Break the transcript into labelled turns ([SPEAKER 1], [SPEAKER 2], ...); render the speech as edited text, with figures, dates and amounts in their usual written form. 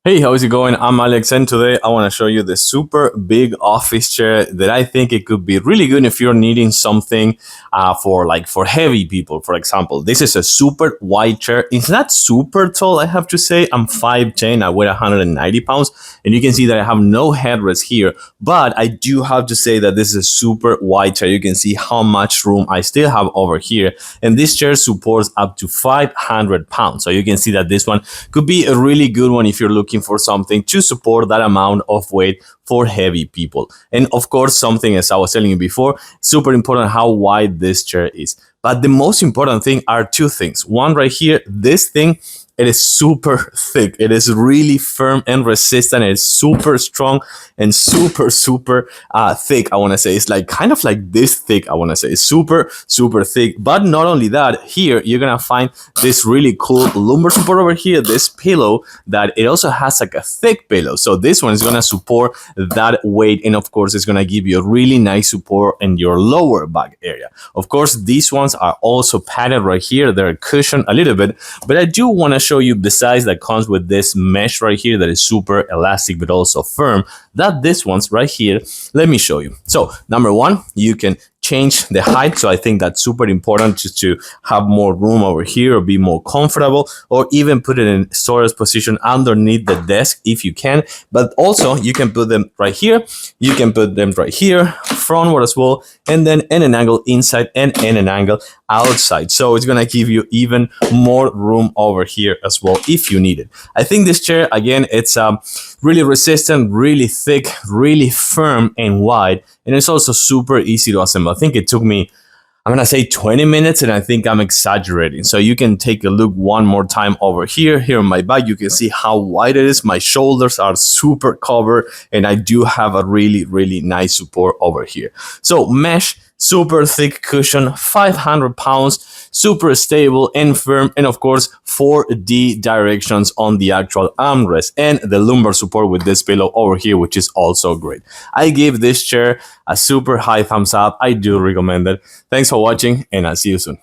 [SPEAKER 1] Hey, how's it going? I'm Alex, and today I want to show you the super big office chair that I think it could be really good if you're needing something for heavy people. For example, this is a super wide chair. It's not super tall, I have to say. I'm 5'10", I weigh 190 pounds, and you can see that I have no headrest here. But I do have to say that this is a super wide chair. You can see how much room I still have over here, and this chair supports up to 500 pounds. So you can see that this one could be a really good one if you're looking for something to support that amount of weight for heavy people. And of course, something, as I was telling you before, super important how wide this chair is. But the most important thing are two things. One right here, this thing, it is super thick. It is really firm and resistant. It is super strong and super thick. I want to say it's like kind of like this thick. I want to say it's super thick. But not only that, here you're gonna find this really cool lumbar support over here. This pillow that it also has like a thick pillow. So this one is gonna support that weight, and of course, it's gonna give you a really nice support in your lower back area. Of course, these ones are also padded right here. They're cushioned a little bit, but I do want to show you the size that comes with this mesh right here that is super elastic but also firm. That this one's right here. Let me show you. So number one, you can change the height. So I think that's super important just to have more room over here or be more comfortable, or even put it in storage position underneath the desk if you can. But also you can put them right here. You can put them right here, frontward as well, and then in an angle inside and in an angle outside. So it's gonna give you even more room over here as well if you need it. I think this chair, again, it's really resistant, really thick, really firm and wide, and it's also super easy to assemble. I think it took me, I'm gonna say 20 minutes, and I think I'm exaggerating. So you can take a look one more time over here. Here on my back, you can see how wide it is. My shoulders are super covered, and I do have a really nice support over here. So mesh, super thick cushion, 500 pounds, super stable and firm, and of course 4D directions on the actual armrest, and the lumbar support with this pillow over here, which is also great. I give this chair a super high thumbs up. I do recommend it. Thanks for watching, and I'll see you soon.